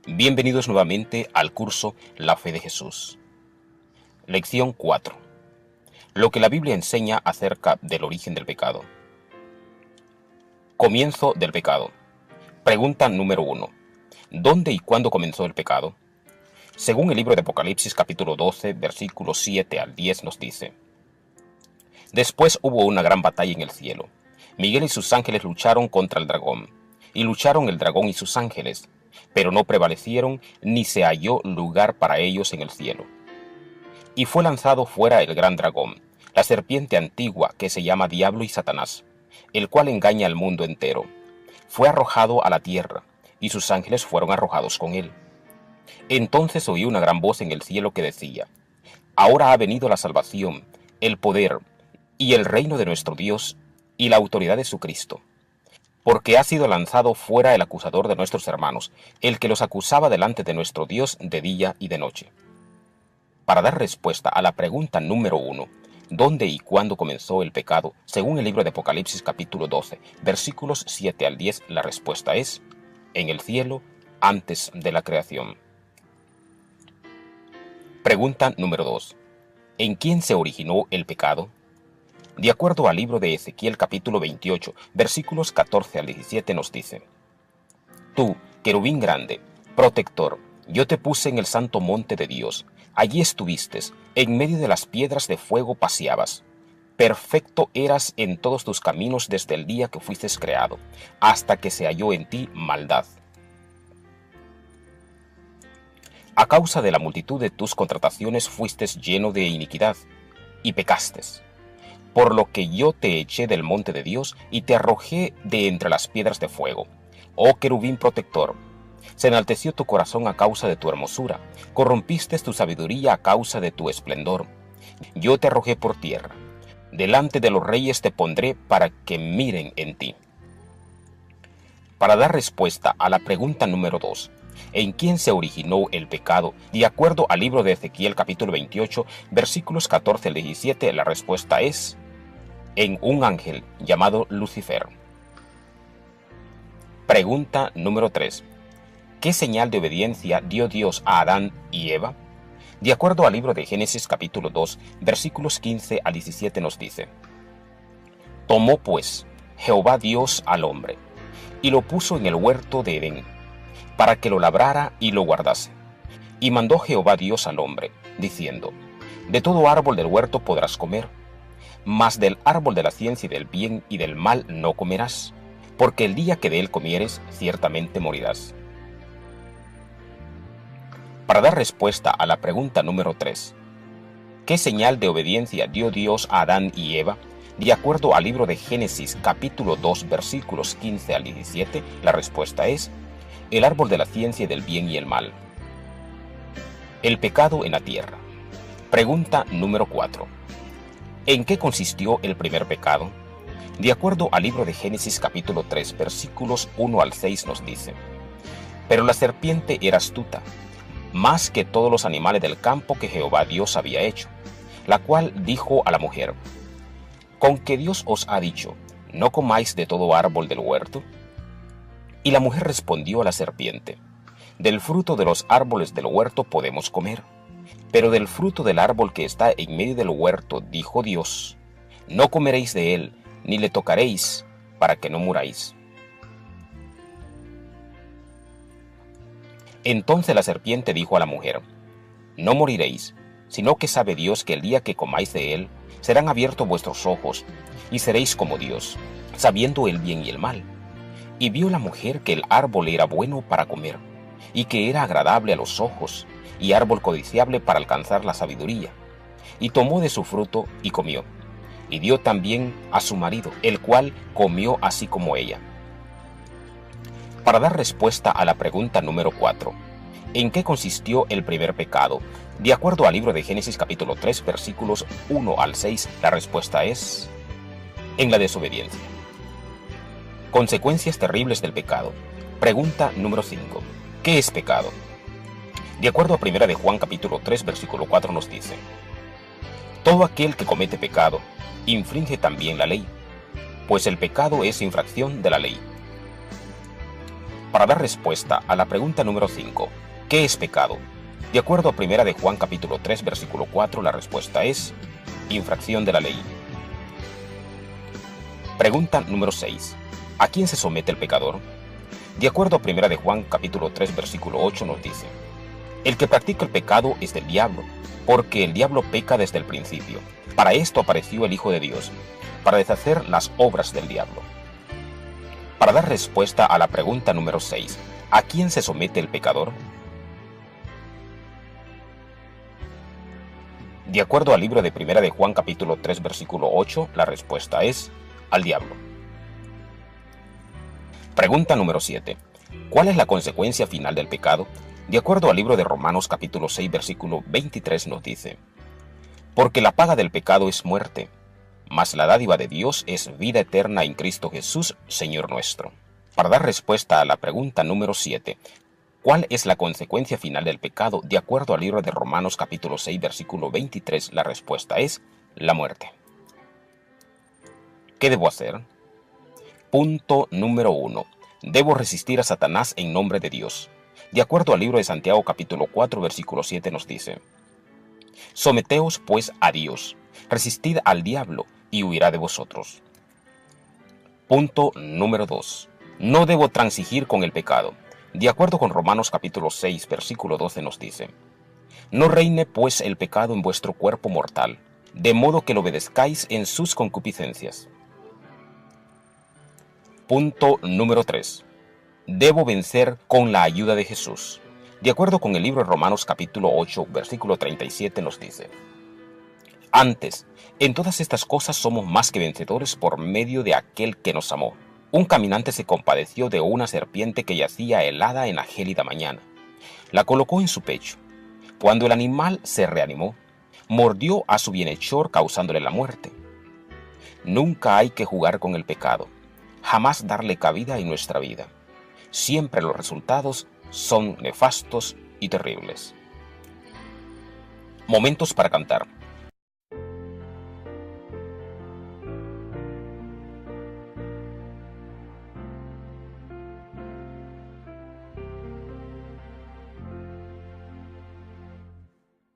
Bienvenidos nuevamente al curso La Fe de Jesús. Lección 4. Lo que la Biblia enseña acerca del origen del pecado. Comienzo del pecado. Pregunta número 1. ¿Dónde y cuándo comenzó el pecado? Según el libro de Apocalipsis capítulo 12, versículos 7 al 10 nos dice: Después hubo una gran batalla en el cielo. Miguel y sus ángeles lucharon contra el dragón, y lucharon el dragón y sus ángeles, pero no prevalecieron, ni se halló lugar para ellos en el cielo. Y fue lanzado fuera el gran dragón, la serpiente antigua que se llama Diablo y Satanás, el cual engaña al mundo entero. Fue arrojado a la tierra, y sus ángeles fueron arrojados con él. Entonces oí una gran voz en el cielo que decía: Ahora ha venido la salvación, el poder, y el reino de nuestro Dios, y la autoridad de su Cristo. Porque ha sido lanzado fuera el acusador de nuestros hermanos, el que los acusaba delante de nuestro Dios de día y de noche. Para dar respuesta a la pregunta número 1, ¿dónde y cuándo comenzó el pecado? Según el libro de Apocalipsis capítulo 12, versículos 7 al 10, la respuesta es: en el cielo, antes de la creación. Pregunta número 2. ¿En quién se originó el pecado? De acuerdo al libro de Ezequiel capítulo 28, versículos 14 al 17 nos dice: Tú, querubín grande, protector, yo te puse en el santo monte de Dios. Allí estuviste, en medio de las piedras de fuego paseabas. Perfecto eras en todos tus caminos desde el día que fuiste creado, hasta que se halló en ti maldad. A causa de la multitud de tus contrataciones fuiste lleno de iniquidad, y pecaste. Por lo que yo te eché del monte de Dios y te arrojé de entre las piedras de fuego. Oh querubín protector, se enalteció tu corazón a causa de tu hermosura, corrompiste tu sabiduría a causa de tu esplendor. Yo te arrojé por tierra, delante de los reyes te pondré para que miren en ti. Para dar respuesta a la pregunta número 2, ¿en quién se originó el pecado? De acuerdo al libro de Ezequiel capítulo 28, versículos 14 al 17, la respuesta es: en un ángel llamado Lucifer. Pregunta número 3. ¿Qué señal de obediencia dio Dios a Adán y Eva? De acuerdo al libro de Génesis capítulo 2, versículos 15 al 17 nos dice: Tomó pues Jehová Dios al hombre, y lo puso en el huerto de Edén, para que lo labrara y lo guardase. Y mandó Jehová Dios al hombre, diciendo: De todo árbol del huerto podrás comer, mas del árbol de la ciencia y del bien y del mal no comerás, porque el día que de él comieres, ciertamente morirás. Para dar respuesta a la pregunta número 3, ¿qué señal de obediencia dio Dios a Adán y Eva? De acuerdo al libro de Génesis capítulo 2, versículos 15 al 17, la respuesta es: el árbol de la ciencia y del bien y el mal. El pecado en la tierra. Pregunta número 4. ¿En qué consistió el primer pecado? De acuerdo al libro de Génesis capítulo 3, versículos 1 al 6 nos dice: Pero la serpiente era astuta, más que todos los animales del campo que Jehová Dios había hecho, la cual dijo a la mujer: ¿Con qué Dios os ha dicho, no comáis de todo árbol del huerto? Y la mujer respondió a la serpiente: Del fruto de los árboles del huerto podemos comer, pero del fruto del árbol que está en medio del huerto, dijo Dios: No comeréis de él, ni le tocaréis, para que no muráis. Entonces la serpiente dijo a la mujer: No moriréis, sino que sabe Dios que el día que comáis de él, serán abiertos vuestros ojos, y seréis como Dios, sabiendo el bien y el mal. Y vio la mujer que el árbol era bueno para comer, y que era agradable a los ojos, y árbol codiciable para alcanzar la sabiduría. Y tomó de su fruto y comió, y dio también a su marido, el cual comió así como ella. Para dar respuesta a la pregunta número 4, ¿en qué consistió el primer pecado? De acuerdo al libro de Génesis capítulo 3, versículos 1 al 6, la respuesta es: en la desobediencia. Consecuencias terribles del pecado. Pregunta número 5. ¿Qué es pecado? De acuerdo a 1 de Juan capítulo 3, versículo 4 nos dice: Todo aquel que comete pecado, infringe también la ley, pues el pecado es infracción de la ley. Para dar respuesta a la pregunta número 5, ¿qué es pecado? De acuerdo a 1 de Juan capítulo 3, versículo 4, la respuesta es infracción de la ley. Pregunta número 6, ¿a quién se somete el pecador? De acuerdo a 1 de Juan capítulo 3, versículo 8 nos dice, el que practica el pecado es del diablo, porque el diablo peca desde el principio. Para esto apareció el Hijo de Dios, para deshacer las obras del diablo. Para dar respuesta a la pregunta número 6, ¿a quién se somete el pecador? De acuerdo al libro de 1 de Juan capítulo 3 versículo 8, la respuesta es al diablo. Pregunta número 7. ¿Cuál es la consecuencia final del pecado? De acuerdo al libro de Romanos capítulo 6 versículo 23 nos dice, porque la paga del pecado es muerte, mas la dádiva de Dios es vida eterna en Cristo Jesús, Señor nuestro. Para dar respuesta a la pregunta número 7, ¿cuál es la consecuencia final del pecado? De acuerdo al libro de Romanos capítulo 6 versículo 23, la respuesta es la muerte. ¿Qué debo hacer? Punto número 1. Debo resistir a Satanás en nombre de Dios. De acuerdo al libro de Santiago capítulo 4 versículo 7 nos dice, someteos pues a Dios, resistid al diablo y huirá de vosotros. Punto número 2. No debo transigir con el pecado. De acuerdo con Romanos capítulo 6 versículo 12 nos dice, no reine pues el pecado en vuestro cuerpo mortal, de modo que lo obedezcáis en sus concupiscencias. Punto número 3. Debo vencer con la ayuda de Jesús. De acuerdo con el libro de Romanos capítulo 8, versículo 37 nos dice, antes, en todas estas cosas somos más que vencedores por medio de aquel que nos amó. Un caminante se compadeció de una serpiente que yacía helada en la gélida mañana. La colocó en su pecho. Cuando el animal se reanimó, mordió a su bienhechor causándole la muerte. Nunca hay que jugar con el pecado, jamás darle cabida en nuestra vida. Siempre los resultados son nefastos y terribles. Momentos para cantar.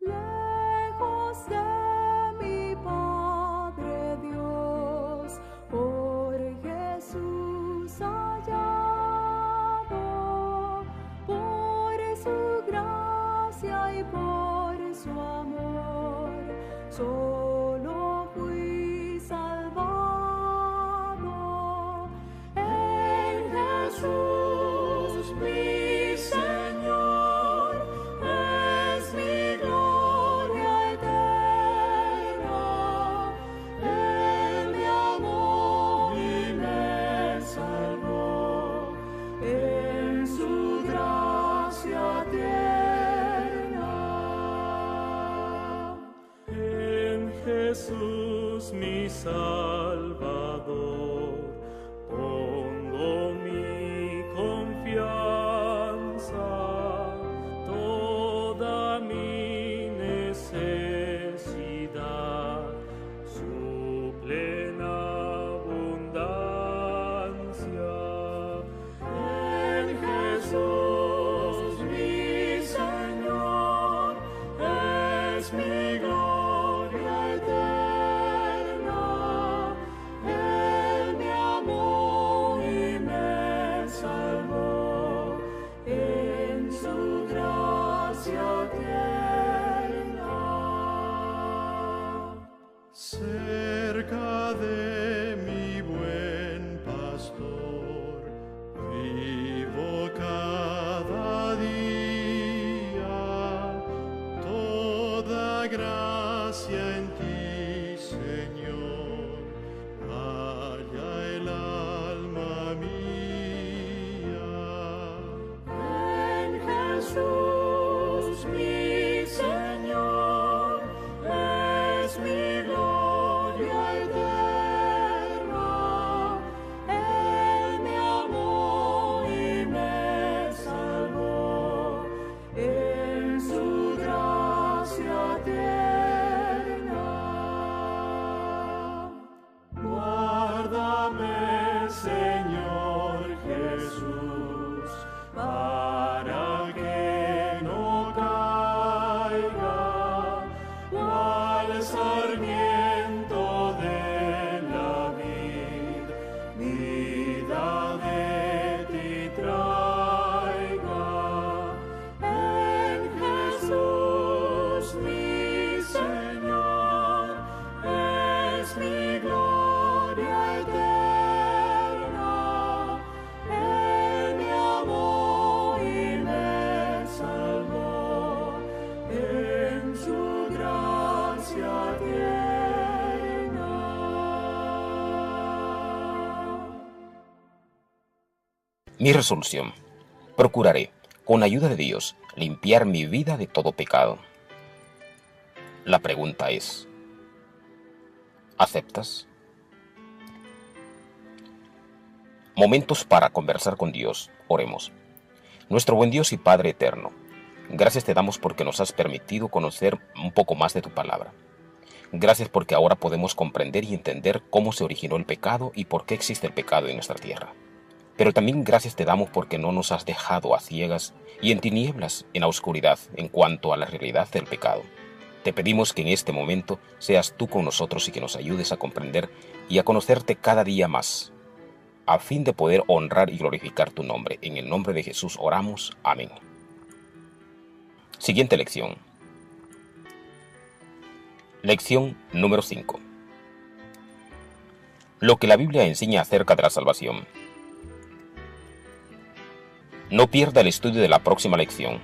Lejos de mi Padre Dios, por Jesús hallado, por su gracia y por su amor, solo fui salvado en Jesús mi Señor, es mi gloria eterna. Él me amó y me salvó en su gracia tierna. En Jesús mi Salvador pongo mi confianza, toda mi necesidad, su plena abundancia. En Jesús mi Señor, es mi gloria eterna. Él me amó y me salvó en su gracia tierna. Cerca de mi buen pastor, vivo cada día. Toda gracia en ti, Señor, halla el alma mía. En Jesús mi Señor, es mi gloria eterna. Él me amó y me salvó en su gracia tierna. Guárdame, Señor Jesús, Mi resolución: procuraré, con ayuda de Dios, limpiar mi vida de todo pecado. La pregunta es: ¿aceptas? Momentos para conversar con Dios. Oremos. Nuestro buen Dios y Padre eterno, gracias te damos porque nos has permitido conocer un poco más de tu palabra. Gracias porque ahora podemos comprender y entender cómo se originó el pecado y por qué existe el pecado en nuestra tierra. Pero también gracias te damos porque no nos has dejado a ciegas y en tinieblas, en la oscuridad, en cuanto a la realidad del pecado. Te pedimos que en este momento seas tú con nosotros y que nos ayudes a comprender y a conocerte cada día más, a fin de poder honrar y glorificar tu nombre. En el nombre de Jesús oramos. Amén. Siguiente lección. Lección número 5. Lo que la Biblia enseña acerca de la salvación. No pierda el estudio de la próxima lección.